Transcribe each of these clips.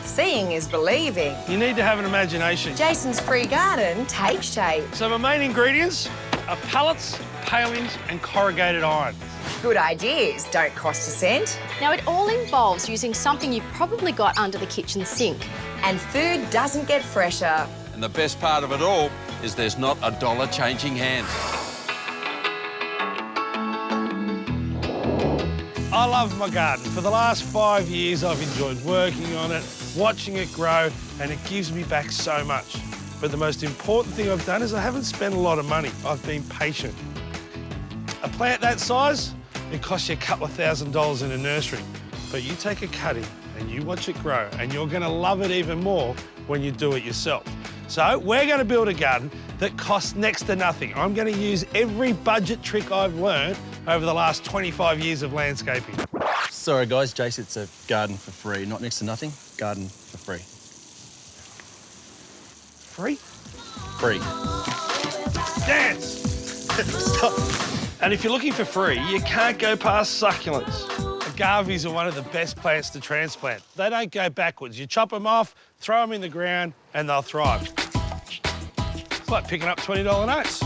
Seeing is believing. You need to have an imagination. Jason's free garden takes shape. So my main ingredients are pallets, palings and corrugated iron. Good ideas don't cost a cent. Now, it all involves using something you've probably got under the kitchen sink. And food doesn't get fresher. And the best part of it all is there's not a dollar changing hands. I love my garden. For the last 5 years, I've enjoyed working on it, watching it grow, and it gives me back so much. But the most important thing I've done is I haven't spent a lot of money. I've been patient. A plant that size, it costs you a couple of $1,000s in a nursery. But you take a cutting and you watch it grow, and you're going to love it even more when you do it yourself. So we're going to build a garden that costs next to nothing. I'm going to use every budget trick I've learned over the last 25 years of landscaping. Sorry, guys, Jace, it's a garden for free. Not next to nothing, garden for free. Free? Free. Dance! Stop. And if you're looking for free, you can't go past succulents. Agaves are one of the best plants to transplant. They don't go backwards. You chop them off, throw them in the ground, and they'll thrive. It's like picking up $20 notes.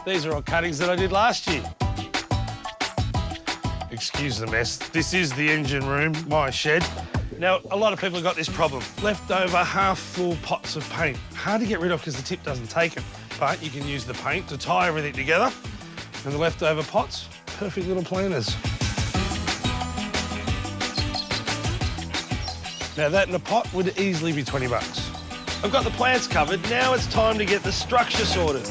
These are all cuttings that I did last year. Excuse the mess. This is the engine room, my shed. Now, a lot of people have got this problem. Leftover half-full pots of paint. Hard to get rid of because the tip doesn't take it. But you can use the paint to tie everything together. And the leftover pots, perfect little planters. Now, that in a pot would easily be 20 bucks. I've got the plants covered. Now it's time to get the structure sorted.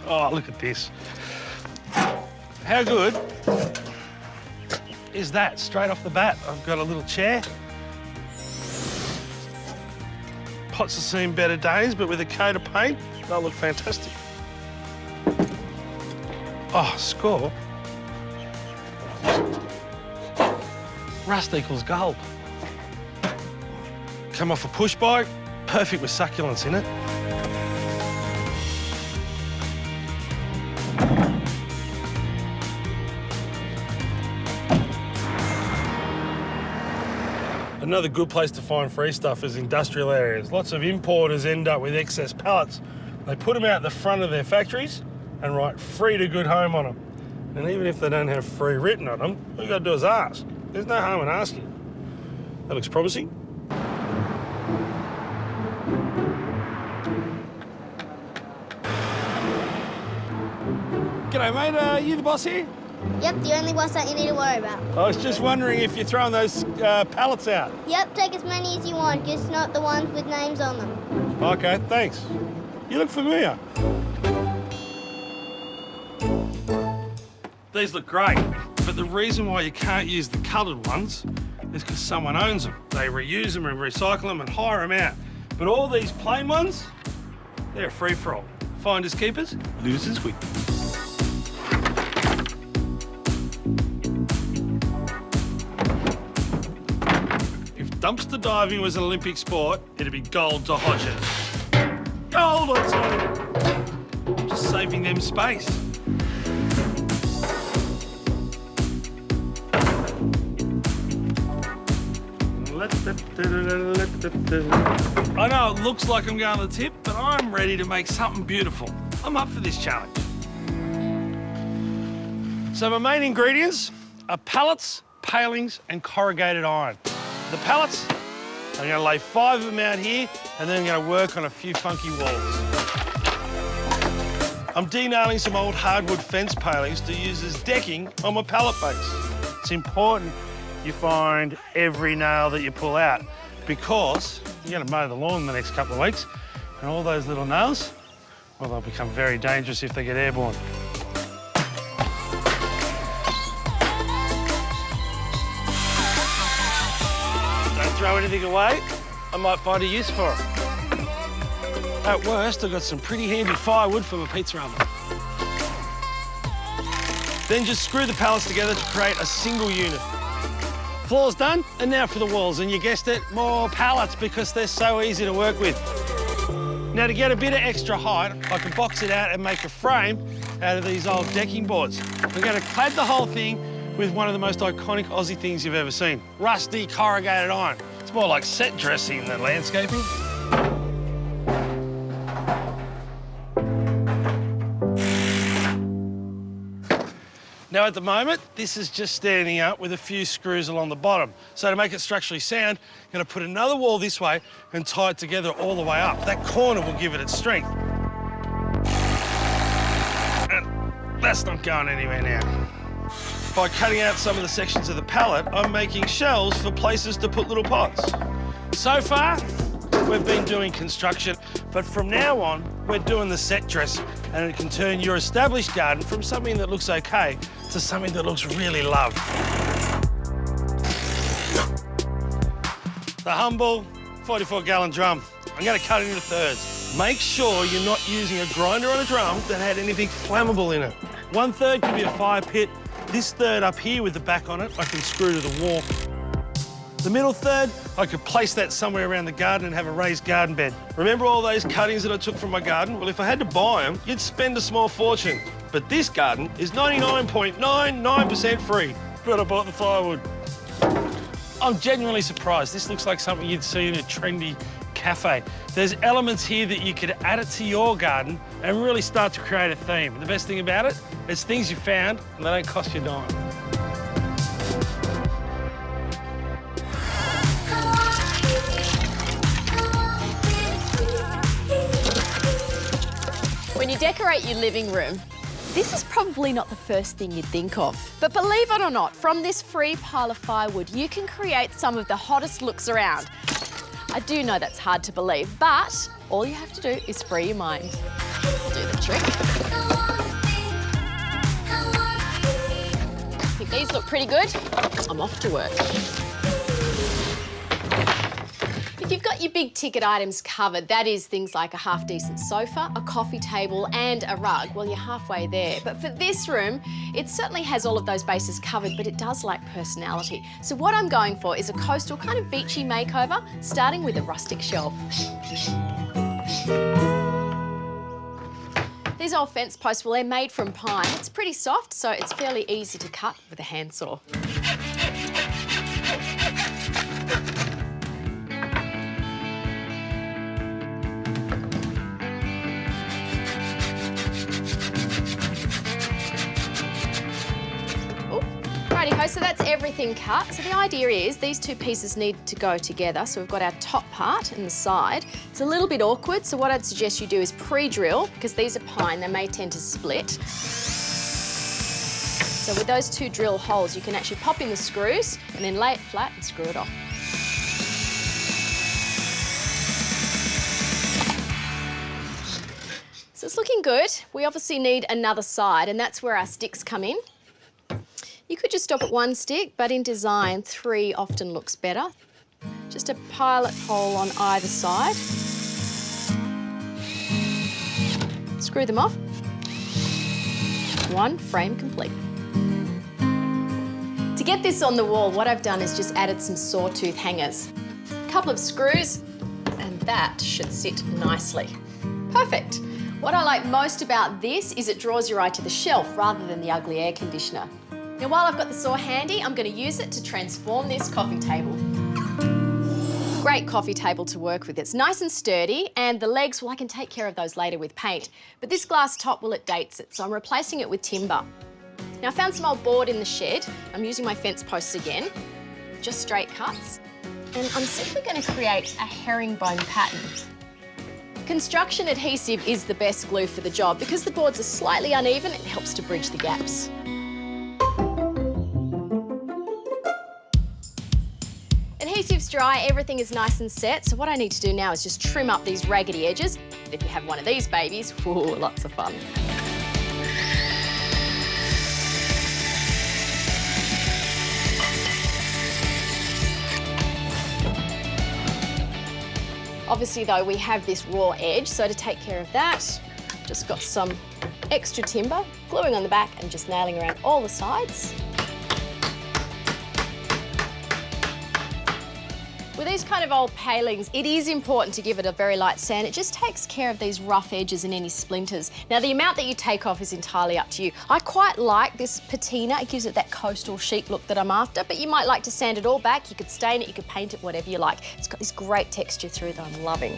Oh, look at this. How good is that straight off the bat? I've got a little chair. Pots have seen better days, but with a coat of paint, they'll look fantastic. Oh, score. Rust equals gold. Come off a push bike, perfect with succulents in it. Another good place to find free stuff is industrial areas. Lots of importers end up with excess pallets. They put them out the front of their factories and write free to good home on them. And even if they don't have free written on them, all you got to do is ask. There's no harm in asking. That looks promising. G'day, mate. Are you the boss here? Yep, the only boss that you need to worry about. I was just wondering if you're throwing those pallets out. Yep, take as many as you want, just not the ones with names on them. OK, thanks. You look familiar. These look great, but the reason why you can't use the coloured ones is because someone owns them. They reuse them and recycle them and hire them out. But all these plain ones, they're a free-for-all. Finders keepers, losers win. Dumpster diving was an Olympic sport, it'd be gold to Hodges. Gold, I tell you. Just saving them space. I know it looks like I'm going to the tip, but I'm ready to make something beautiful. I'm up for this challenge. So my main ingredients are pallets, palings, and corrugated iron. The pallets, I'm going to lay 5 of them out here, and then I'm going to work on a few funky walls. I'm denailing some old hardwood fence palings to use as decking on my pallet base. It's important you find every nail that you pull out because you're going to mow the lawn in the next couple of weeks, and all those little nails, well, they'll become very dangerous if they get airborne. Throw anything away, I might find a use for it. At worst, I've got some pretty handy firewood for my pizza oven. Then just screw the pallets together to create a single unit. Floor's done, and now for the walls. And you guessed it, more pallets because they're so easy to work with. Now, to get a bit of extra height, I can box it out and make a frame out of these old decking boards. We're going to clad the whole thing with one of the most iconic Aussie things you've ever seen, rusty corrugated iron. It's more like set dressing than landscaping. Now, at the moment, this is just standing up with a few screws along the bottom. So to make it structurally sound, I'm going to put another wall this way and tie it together all the way up. That corner will give it its strength. And that's not going anywhere now. By cutting out some of the sections of the pallet, I'm making shelves for places to put little pots. So far, we've been doing construction, but from now on, we're doing the set dress, and it can turn your established garden from something that looks okay to something that looks really loved. The humble 44-gallon drum. I'm going to cut it into thirds. Make sure you're not using a grinder on a drum that had anything flammable in it. 1/3 can be a fire pit. This third up here with the back on it, I can screw to the wall. The middle third, I could place that somewhere around the garden and have a raised garden bed. Remember all those cuttings that I took from my garden? Well, if I had to buy them, you'd spend a small fortune. But this garden is 99.99% free. But I bought the firewood. I'm genuinely surprised. This looks like something you'd see in a trendy cafe. There's elements here that you could add it to your garden and really start to create a theme. And the best thing about it, it's things you found and they don't cost you a dime. When you decorate your living room, this is probably not the first thing you'd think of. But believe it or not, from this free pile of firewood, you can create some of the hottest looks around. I do know that's hard to believe, but all you have to do is free your mind. Do the trick. Think these look pretty good? I'm off to work. If you've got your big ticket items covered, that is things like a half-decent sofa, a coffee table and a rug, well, you're halfway there. But for this room, it certainly has all of those bases covered, but it does lack personality. So what I'm going for is a coastal kind of beachy makeover, starting with a rustic shelf. These old fence posts, well, they're made from pine. It's pretty soft, so it's fairly easy to cut with a handsaw. So that's everything cut. So the idea is these two pieces need to go together. So we've got our top part and the side. It's a little bit awkward, so what I'd suggest you do is pre-drill, because these are pine, they may tend to split. So with those two drill holes, you can actually pop in the screws and then lay it flat and screw it off. So it's looking good. We obviously need another side, and that's where our sticks come in. You could just stop at one stick, but in design, 3 often looks better. Just a pilot hole on either side. Screw them off. 1 frame complete. To get this on the wall, what I've done is just added some sawtooth hangers. A couple of screws, and that should sit nicely. Perfect. What I like most about this is it draws your eye to the shelf rather than the ugly air conditioner. Now, while I've got the saw handy, I'm going to use it to transform this coffee table. Great coffee table to work with. It's nice and sturdy, and the legs, well, I can take care of those later with paint. But this glass top, well, it dates it, so I'm replacing it with timber. Now, I found some old board in the shed. I'm using my fence posts again, just straight cuts. And I'm simply going to create a herringbone pattern. Construction adhesive is the best glue for the job. Because the boards are slightly uneven, it helps to bridge the gaps. Adhesive's dry, everything is nice and set, so what I need to do now is just trim up these raggedy edges. If you have one of these babies, whoa, lots of fun. Obviously though, we have this raw edge, so to take care of that, just got some extra timber, gluing on the back and just nailing around all the sides. With With these kind of old palings, it is important to give it a very light sand. It just takes care of these rough edges and any splinters. Now, the amount that you take off is entirely up to you. I quite like this patina. It gives it that coastal chic look that I'm after, but you might like to sand it all back. You could stain it, you could paint it, whatever you like. It's got this great texture through that I'm loving.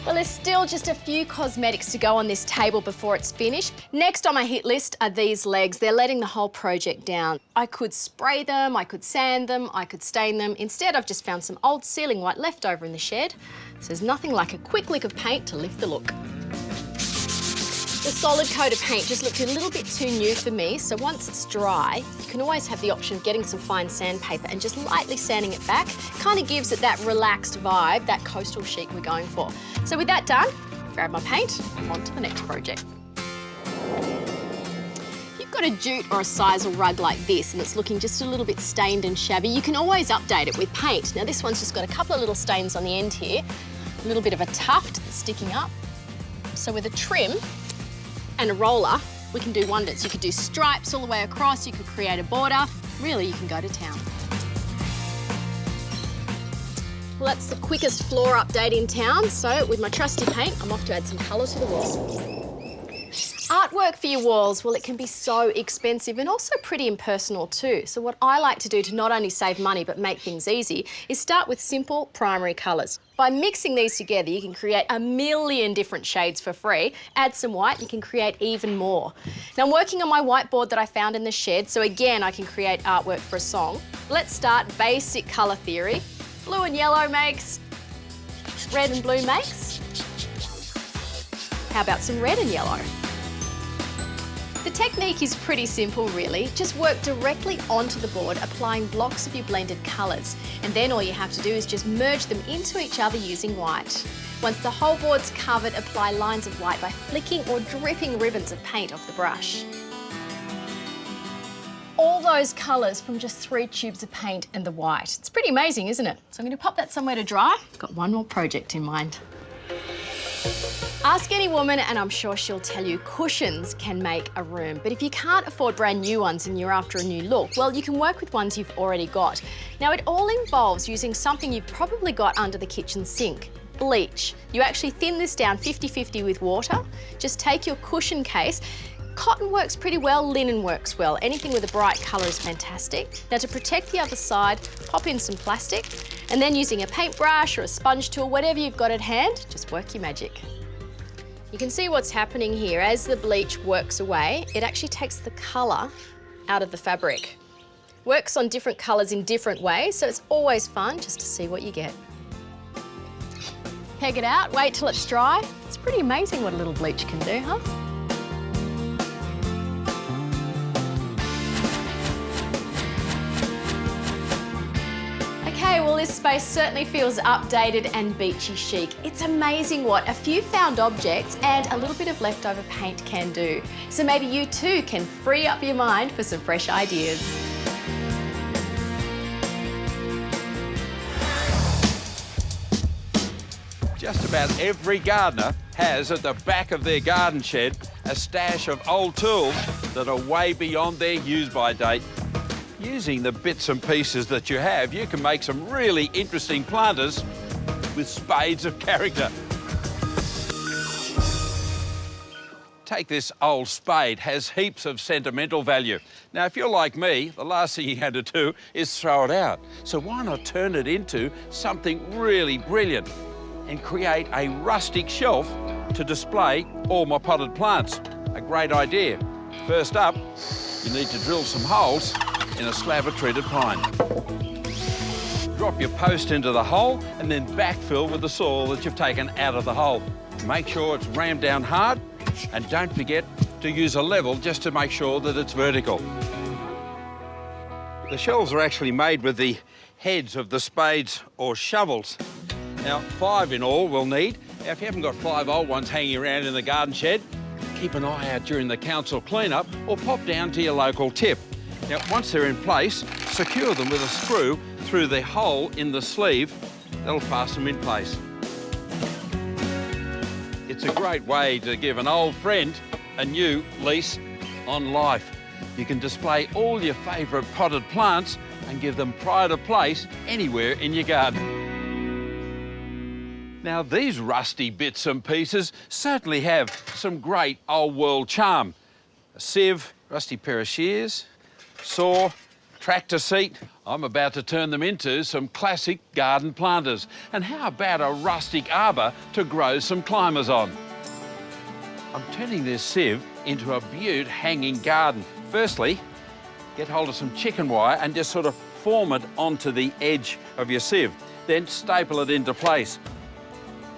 Well, there's still just a few cosmetics to go on this table before it's finished. Next on my hit list are these legs. They're letting the whole project down. I could spray them, I could sand them, I could stain them. Instead, I've just found some old sealing white left over in the shed. So there's nothing like a quick lick of paint to lift the look. The solid coat of paint just looked a little bit too new for me, so once it's dry, you can always have the option of getting some fine sandpaper and just lightly sanding it back. Kind of gives it that relaxed vibe, that coastal chic we're going for. So with that done, grab my paint and on to the next project. If you've got a jute or a sisal rug like this and it's looking just a little bit stained and shabby, you can always update it with paint. Now this one's just got a couple of little stains on the end here, a little bit of a tuft that's sticking up. So with a trim and a roller, we can do wonders. You could do stripes all the way across, you could create a border. Really, you can go to town. Well, that's the quickest floor update in town. So with my trusty paint, I'm off to add some colour to the walls. Artwork for your walls, well, it can be so expensive and also pretty impersonal too. So what I like to do to not only save money but make things easy is start with simple primary colours. By mixing these together, you can create a million different shades for free. Add some white, you can create even more. Now, I'm working on my whiteboard that I found in the shed, so again, I can create artwork for a song. Let's start basic colour theory. Blue and yellow makes, red and blue makes. How about some red and yellow? The technique is pretty simple, really. Just work directly onto the board, applying blocks of your blended colours. And then all you have to do is just merge them into each other using white. Once the whole board's covered, apply lines of white by flicking or dripping ribbons of paint off the brush. All those colours from just 3 tubes of paint and the white. It's pretty amazing, isn't it? So I'm going to pop that somewhere to dry. I've got one more project in mind. Ask any woman and I'm sure she'll tell you cushions can make a room. But if you can't afford brand new ones and you're after a new look, well, you can work with ones you've already got. Now, it all involves using something you've probably got under the kitchen sink. Bleach. You actually thin this down 50-50 with water. Just take your cushion case. Cotton works pretty well, linen works well. Anything with a bright colour is fantastic. Now, to protect the other side, pop in some plastic and then using a paintbrush or a sponge tool, whatever you've got at hand, just work your magic. You can see what's happening here. As the bleach works away, it actually takes the colour out of the fabric. Works on different colours in different ways, so it's always fun just to see what you get. Peg it out, wait till it's dry. It's pretty amazing what a little bleach can do, huh? Okay, well, this space certainly feels updated and beachy chic. It's amazing what a few found objects and a little bit of leftover paint can do. So maybe you too can free up your mind for some fresh ideas. Just about every gardener has at the back of their garden shed a stash of old tools that are way beyond their use-by date. Using the bits and pieces that you have, you can make some really interesting planters with spades of character. Take this old spade, has heaps of sentimental value. Now, if you're like me, the last thing you're going to do is throw it out. So why not turn it into something really brilliant and create a rustic shelf to display all my potted plants? A great idea. First up, you need to drill some holes in a slab of treated pine. Drop your post into the hole and then backfill with the soil that you've taken out of the hole. Make sure it's rammed down hard and don't forget to use a level just to make sure that it's vertical. The shelves are actually made with the heads of the spades or shovels. Now, 5 in all we'll need. Now, if you haven't got 5 old ones hanging around in the garden shed, keep an eye out during the council clean-up or pop down to your local tip. Now, once they're in place, secure them with a screw through the hole in the sleeve. That'll fasten them in place. It's a great way to give an old friend a a new lease on life. You can display all your favourite potted plants and give them pride of place anywhere in your garden. Now, these rusty bits and pieces certainly have some great old world charm. A sieve, rusty pair of shears, saw, tractor seat. I'm about to turn them into some classic garden planters. And how about a rustic arbour to grow some climbers on? I'm turning this sieve into a beaut hanging garden. Firstly, get hold of some chicken wire and just sort of form it onto the edge of your sieve. Then staple it into place.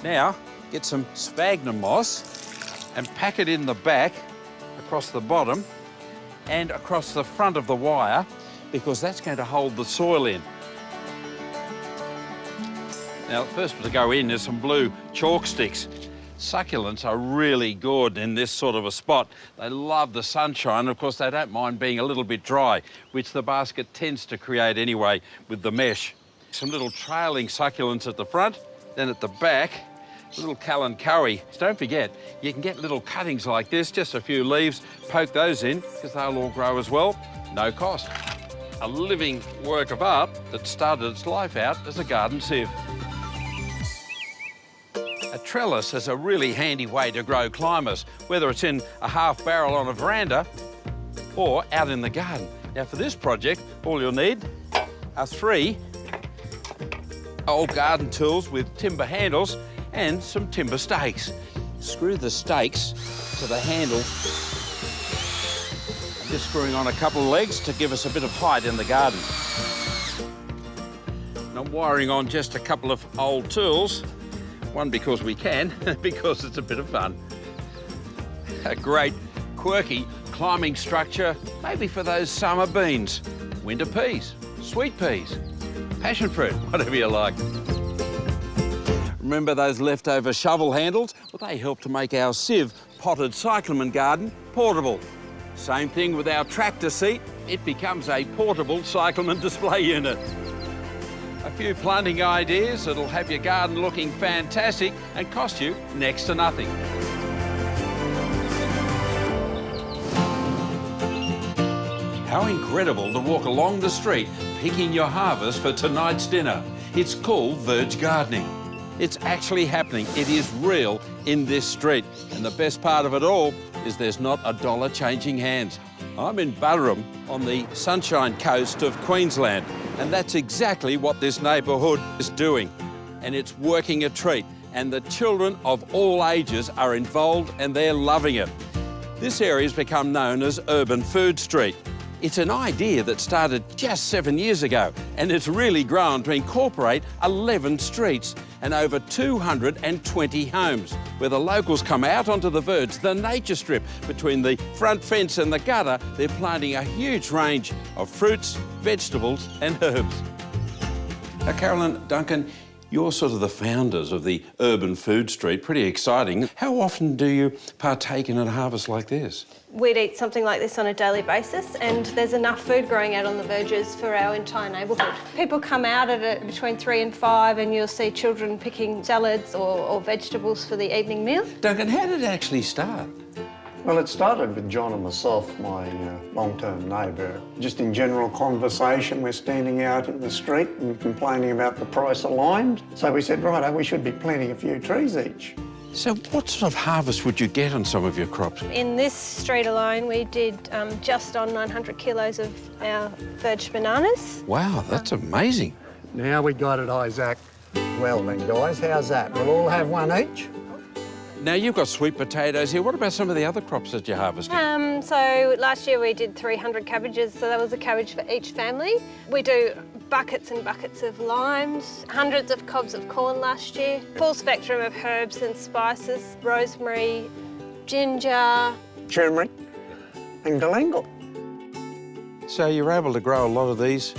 Now, get some sphagnum moss and pack it in the back, across the bottom and across the front of the wire, because that's going to hold the soil in. Now, first to go in is some blue chalk sticks. Succulents are really good in this sort of a spot. They love the sunshine. Of course, they don't mind being a little bit dry, which the basket tends to create anyway with the mesh. Some little trailing succulents at the front, then at the back, little kalanchoe. Don't forget, you can get little cuttings like this, just a few leaves, poke those in, because they'll all grow as well, no cost. A living work of art that started its life out as a garden sieve. A trellis is a really handy way to grow climbers, whether it's in a half barrel on a veranda or out in the garden. Now, for this project, all you'll need are 3 old garden tools with timber handles and some timber stakes. Screw the stakes to the handle. I'm just screwing on a couple of legs to give us a bit of height in the garden. And I'm wiring on just a couple of old tools. One because we can, because it's a bit of fun. A great, quirky climbing structure, maybe for those summer beans, winter peas, sweet peas, passion fruit, whatever you like. Remember those leftover shovel handles? Well, they help to make our sieve potted cyclamen garden portable. Same thing with our tractor seat. It becomes a portable cyclamen display unit. A few planting ideas that'll have your garden looking fantastic and cost you next to nothing. How incredible to walk along the street picking your harvest for tonight's dinner. It's called verge gardening. It's actually happening. It is real in this street. And the best part of it all is there's not a dollar changing hands. I'm in Burrum on the Sunshine Coast of Queensland, and that's exactly what this neighbourhood is doing. And it's working a treat. And the children of all ages are involved and they're loving it. This area has become known as Urban Food Street. It's an idea that started just 7 years ago, and it's really grown to incorporate 11 streets and over 220 homes, where the locals come out onto the verge, the nature strip between the front fence and the gutter. They're planting a huge range of fruits, vegetables and herbs. Now, Carolyn, Duncan, you're sort of the founders of the Urban Food Street. Pretty exciting. How often do you partake in a harvest like this? We'd eat something like this on a daily basis, and there's enough food growing out on the verges for our entire neighbourhood. People come out at it between 3 and 5, and you'll see children picking salads or vegetables for the evening meal. Duncan, how did it actually start? Well, it started with John and myself, my long-term neighbour. Just in general conversation, we're standing out in the street and complaining about the price of lime. So we said, righto, we should be planting a few trees each. So what sort of harvest would you get on some of your crops? In this street alone, we did just on 900 kilos of our verge bananas. Wow, that's amazing. Now we got it, Isaac. Well then, guys, how's that? We'll all have one each? Now, you've got sweet potatoes here. What about some of the other crops that you're harvesting? So last year we did 300 cabbages, so that was a cabbage for each family. We do buckets and buckets of limes, hundreds of cobs of corn last year, full spectrum of herbs and spices, rosemary, ginger, Turmeric and galangal. So you're able to grow a lot of these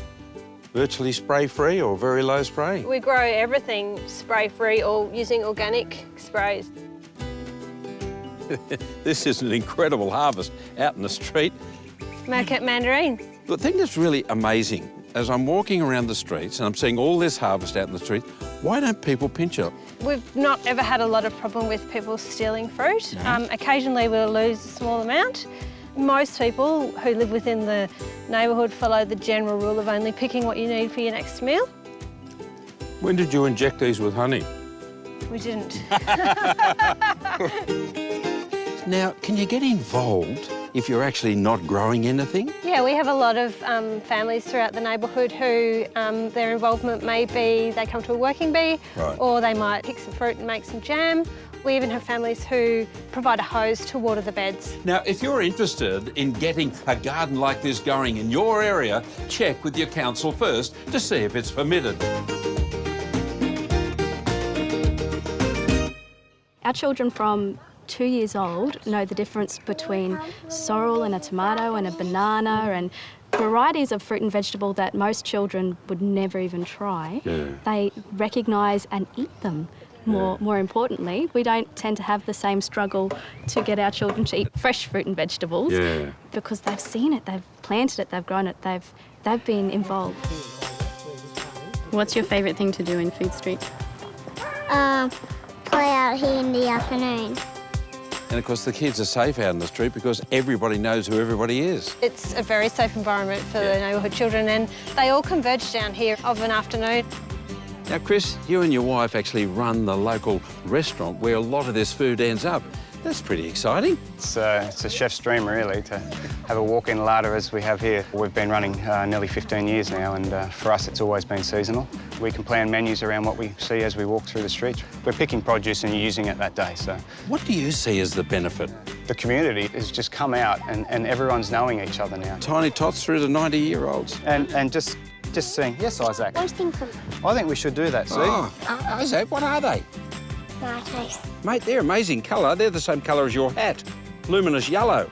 virtually spray-free or very low spray? We grow everything spray-free or using organic sprays. This is an incredible harvest out in the street. Market mandarins. The thing that's really amazing as I'm walking around the streets and I'm seeing all this harvest out in the street, why don't people pinch it? We've not ever had a lot of problem with people stealing fruit. Occasionally we'll lose a small amount. Most people who live within the neighbourhood follow the general rule of only picking what you need for your next meal. When did you inject these with honey? We didn't. Now, can you get involved if you're actually not growing anything? Yeah, we have a lot of families throughout the neighbourhood who their involvement may be they come to a working bee, Right. or they might pick some fruit and make some jam. We even have families who provide a hose to water the beds. Now, if you're interested in getting a garden like this going in your area, check with your council first to see if it's permitted. Our children from 2 years old know the difference between sorrel and a tomato and a banana and varieties of fruit and vegetable that most children would never even try. Yeah. They recognise and eat them. More importantly, we don't tend to have the same struggle to get our children to eat fresh fruit and vegetables because they've seen it, they've planted it, they've grown it, they've been involved. What's your favourite thing to do in Food Street? Play out here in the afternoon. And of course, the kids are safe out in the street because everybody knows who everybody is. It's a very safe environment for the neighbourhood children, and they all converge down here of an afternoon. Now, Chris, you and your wife actually run the local restaurant where a lot of this food ends up. That's pretty exciting. It's a chef's dream, really, to have a walk-in larder as we have here. We've been running nearly 15 years now, and for us it's always been seasonal. We can plan menus around what we see as we walk through the streets. We're picking produce and using it that day, so... What do you see as the benefit? The community has just come out and everyone's knowing each other now. Tiny tots through to 90-year-olds. And just seeing... Yes, Isaac? I think we should do that, see? Oh, Isaac, what are they? Tomatoes. Mate, they're amazing colour. They're the same colour as your hat. Luminous yellow.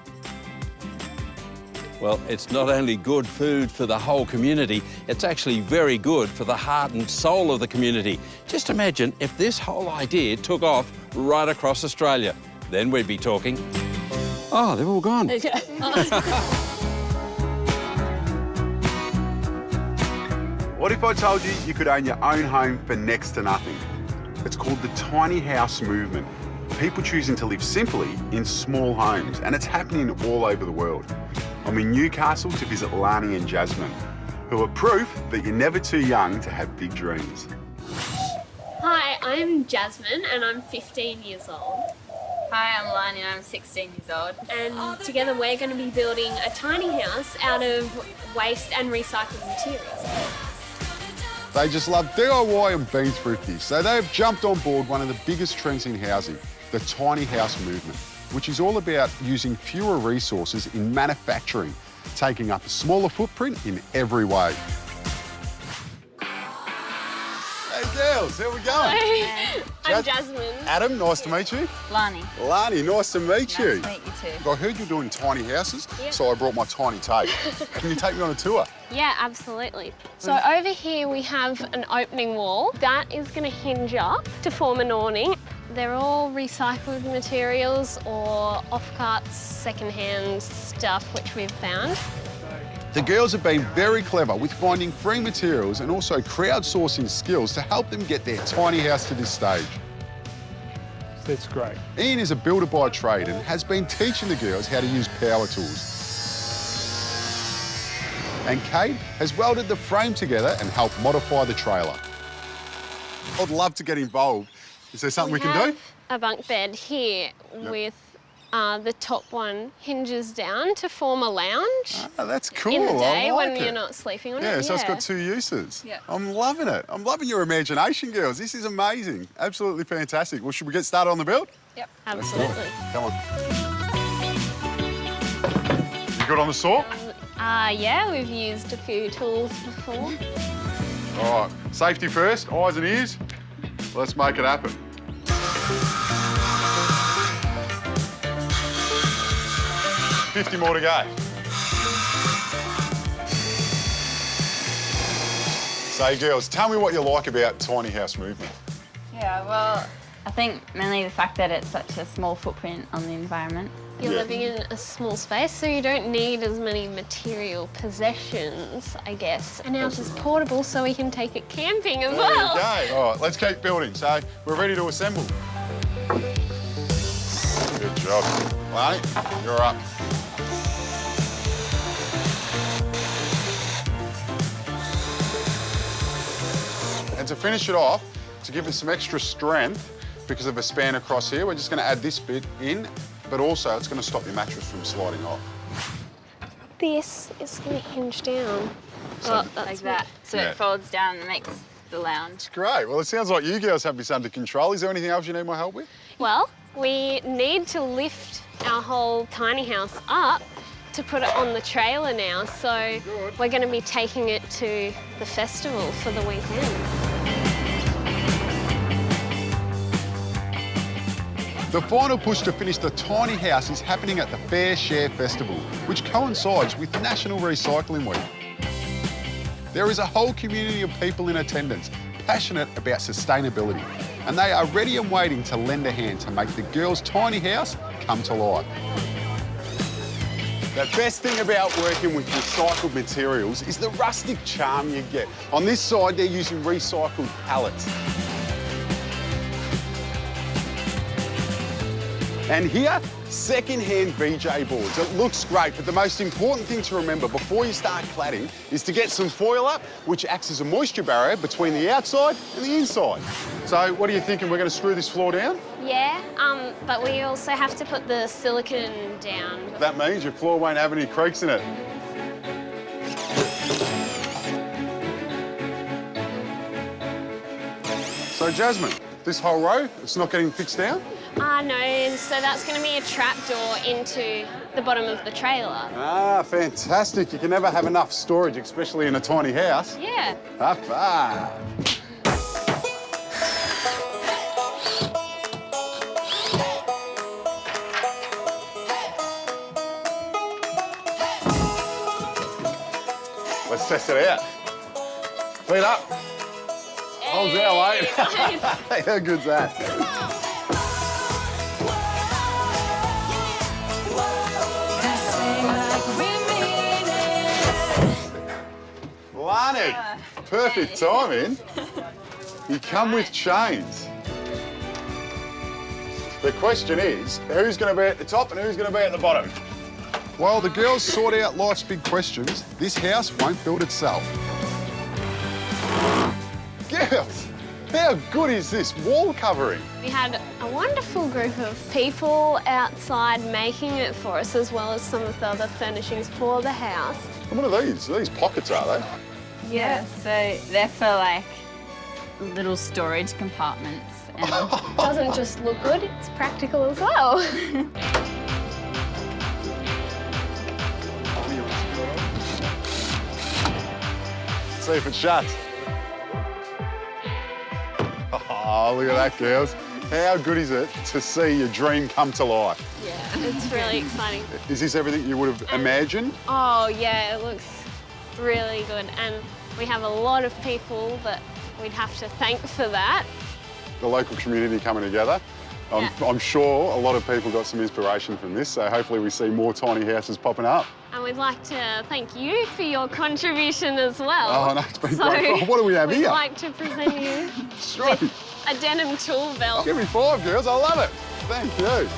Well, it's not only good food for the whole community, it's actually very good for the heart and soul of the community. Just imagine if this whole idea took off right across Australia. Then we'd be talking. Oh, they're all gone. What if I told you you could own your own home for next to nothing? It's called the tiny house movement. People choosing to live simply in small homes, and it's happening all over the world. I'm in Newcastle to visit Lani and Jasmine, who are proof that you're never too young to have big dreams. Hi, I'm Jasmine and I'm 15 years old. Hi, I'm Lani and I'm 16 years old. And together we're going to be building a tiny house out of waste and recycled materials. They just love DIY and being thrifty, so they've jumped on board one of the biggest trends in housing, the tiny house movement, which is all about using fewer resources in manufacturing, taking up a smaller footprint in every way. Hey girls, how we going? Hi. I'm Jasmine. Adam, nice to meet you. Lani. Lani, nice to meet you. Nice to meet you too. I heard you're doing tiny houses, Yeah. so I brought my tiny tape. Can you take me on a tour? Yeah, absolutely. So over here we have an opening wall. That is going to hinge up to form an awning. They're all recycled materials or offcuts, second-hand stuff which we've found. The girls have been very clever with finding free materials and also crowdsourcing skills to help them get their tiny house to this stage. That's great. Ian is a builder by trade and has been teaching the girls how to use power tools. And Kate has welded the frame together and helped modify the trailer. I'd love to get involved. Is there something we can do? A bunk bed here with the top one hinges down to form a lounge. Oh, that's cool. In the day I like when it. you're not sleeping on Yeah, it. so it's got two uses. Yeah. I'm loving it. I'm loving your imagination, girls. This is amazing. Absolutely fantastic. Well, should we get started on the build? Yep, absolutely. Come on. You good on the saw? Yeah, we've used a few tools before. All right, safety first, eyes and ears. Let's make it happen. $50 more to go. So, girls, tell me what you like about tiny house movement. Yeah, well, I think mainly the fact that it's such a small footprint on the environment. You're living in a small space, so you don't need as many material possessions, I guess. And ours is portable, so we can take it camping as well. There you go. All right, let's keep building. So we're ready to assemble. Good job. Lani, you're up. And to finish it off, to give us some extra strength, because of a span across here, we're just going to add this bit in, but also it's going to stop your mattress from sliding off. This is going to hinge down. So, like that. So it folds down and makes the lounge. Great. Well, it sounds like you girls have this under control. Is there anything else you need my help with? Well, we need to lift our whole tiny house up to put it on the trailer now. So we're going to be taking it to the festival for the weekend. The final push to finish the tiny house is happening at the Fair Share Festival, which coincides with National Recycling Week. There is a whole community of people in attendance passionate about sustainability, and they are ready and waiting to lend a hand to make the girls' tiny house come to life. The best thing about working with recycled materials is the rustic charm you get. On this side, they're using recycled pallets. And here, second-hand VJ boards. It looks great, but the most important thing to remember before you start cladding is to get some foil up, which acts as a moisture barrier between the outside and the inside. So what are you thinking? We're going to screw this floor down? Yeah, but we also have to put the silicone down. That means your floor won't have any creaks in it. So, Jasmine, this whole row, it's not getting fixed down? No, so that's going to be a trapdoor into the bottom of the trailer. Ah, fantastic. You can never have enough storage, especially in a tiny house. Yeah. High five. Let's test it out. Feet up. Holds our weight. Hey, how good's that? Lani, perfect timing. You come with chains. The question is, who's going to be at the top and who's going to be at the bottom? While the girls sort out life's big questions, this house won't build itself. Girls, how good is this wall covering? We had a wonderful group of people outside making it for us, as well as some of the other furnishings for the house. And what are these? Are these pockets, are they? Yeah, so they're for like little storage compartments. And doesn't just look good, it's practical as well. See if it shuts. Oh, look at that, girls. How good is it to see your dream come to life? Yeah, it's really exciting. Is this everything you would have imagined? Oh, yeah, it looks really good. And we have a lot of people that we'd have to thank for that. The local community coming together. I'm sure a lot of people got some inspiration from this, so hopefully we see more tiny houses popping up. And we'd like to thank you for your contribution as well. Oh, no, it's been great. What do we have here? We'd like to present you with a denim tool belt. Give me 5, girls. I love it. Thank you.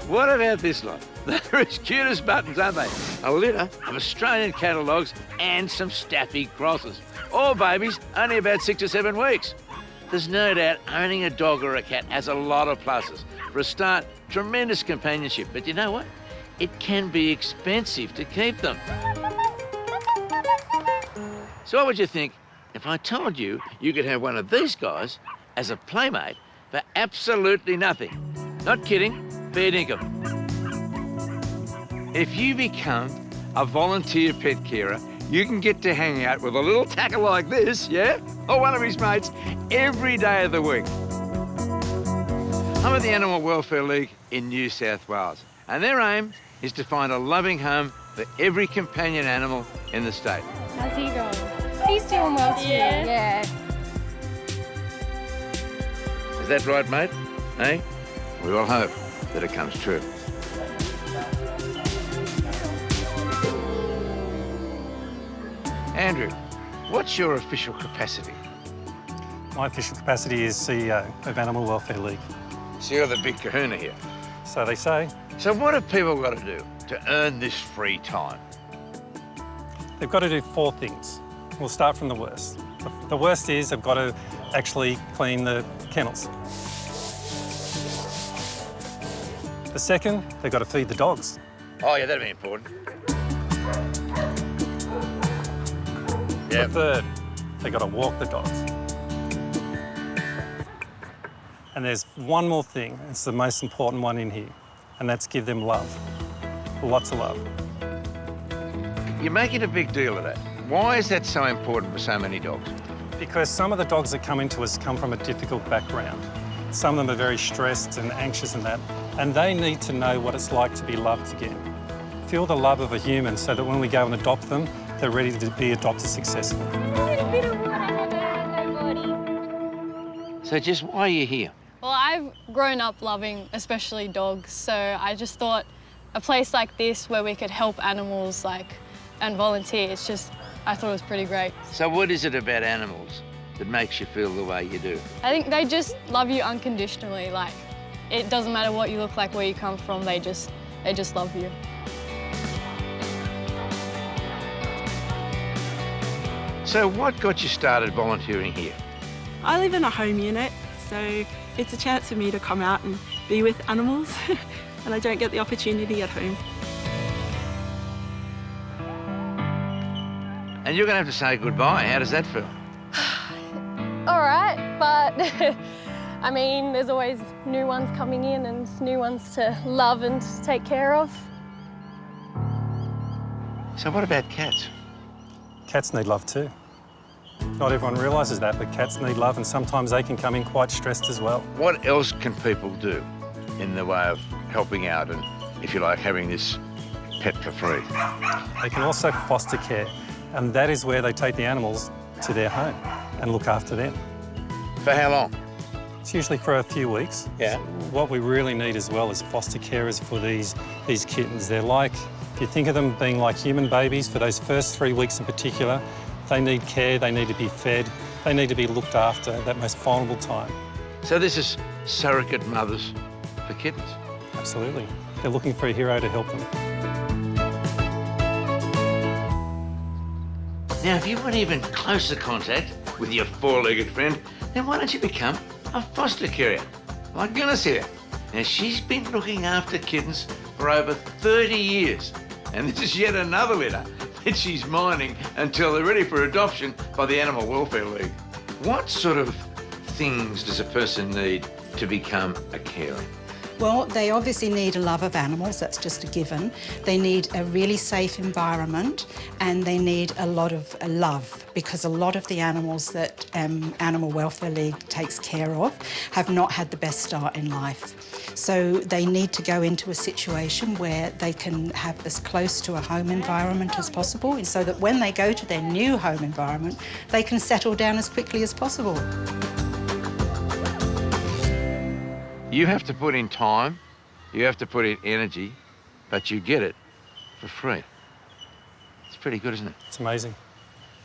What about this lot? They're as cute as buttons, aren't they? A litter of Australian catalogues and some staffy crosses. All babies, only about 6 or 7 weeks. There's no doubt owning a dog or a cat has a lot of pluses. For a start, tremendous companionship, but you know what? It can be expensive to keep them. So what would you think if I told you you could have one of these guys as a playmate for absolutely nothing? Not kidding. Fair dinkum. If you become a volunteer pet carer, you can get to hang out with a little tacker like this, yeah? Or one of his mates every day of the week. I'm at the Animal Welfare League in New South Wales, and their aim is to find a loving home for every companion animal in the state. How's he going? He's doing well too. Yeah. Is that right, mate? Eh? We all hope that it comes true. Andrew, what's your official capacity? My official capacity is CEO of Animal Welfare League. So you're the big kahuna here. So they say. So what have people got to do to earn this free time? They've got to do 4 things. We'll start from the worst. The worst is they've got to actually clean the kennels. The second, they've got to feed the dogs. Oh, yeah, that'd be important. The third, they've got to walk the dogs. And there's one more thing, it's the most important one in here, and that's give them love. Lots of love. You're making a big deal of that. Why is that so important for so many dogs? Because some of the dogs that come into us come from a difficult background. Some of them are very stressed and anxious and that, and they need to know what it's like to be loved again. Feel the love of a human so that when we go and adopt them, they're ready to be adopted successfully. So just why are you here? Well, I've grown up loving especially dogs, so I just thought a place like this where we could help animals and volunteer, I thought it was pretty great. So what is it about animals that makes you feel the way you do? I think they just love you unconditionally. It doesn't matter what you look like, where you come from, they just love you. So what got you started volunteering here? I live in a home unit, so it's a chance for me to come out and be with animals, and I don't get the opportunity at home. And you're going to have to say goodbye. How does that feel? All right, but I mean, there's always new ones coming in and new ones to love and take care of. So what about cats? Cats need love too. Not everyone realises that, but cats need love, and sometimes they can come in quite stressed as well. What else can people do in the way of helping out and, if you like, having this pet for free? They can also foster care, and that is where they take the animals to their home and look after them. For how long? It's usually for a few weeks. Yeah. What we really need as well is foster carers for these kittens. They're like, if you think of them being like human babies, for those first 3 weeks in particular, they need care, they need to be fed, they need to be looked after at that most vulnerable time. So this is surrogate mothers for kittens? Absolutely. They're looking for a hero to help them. Now, if you want even closer contact with your 4-legged friend, then why don't you become a foster carer, like Gillis here. Now, she's been looking after kittens for over 30 years, and this is yet another litter that she's minding until they're ready for adoption by the Animal Welfare League. What sort of things does a person need to become a carer? Well, they obviously need a love of animals, that's just a given. They need a really safe environment, and they need a lot of love, because a lot of the animals that Animal Welfare League takes care of have not had the best start in life. So they need to go into a situation where they can have as close to a home environment as possible, and so that when they go to their new home environment, they can settle down as quickly as possible. You have to put in time, you have to put in energy, but you get it for free. It's pretty good, isn't it? It's amazing.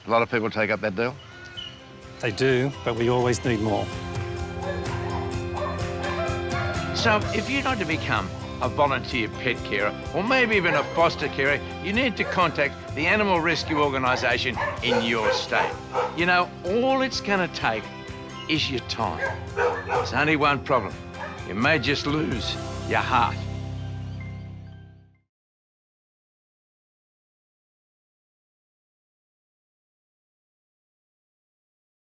A lot of people take up that deal? They do, but we always need more. So if you'd like to become a volunteer pet carer, or maybe even a foster carer, you need to contact the animal rescue organisation in your state. You know, all it's going to take is your time. There's only one problem. You may just lose your heart.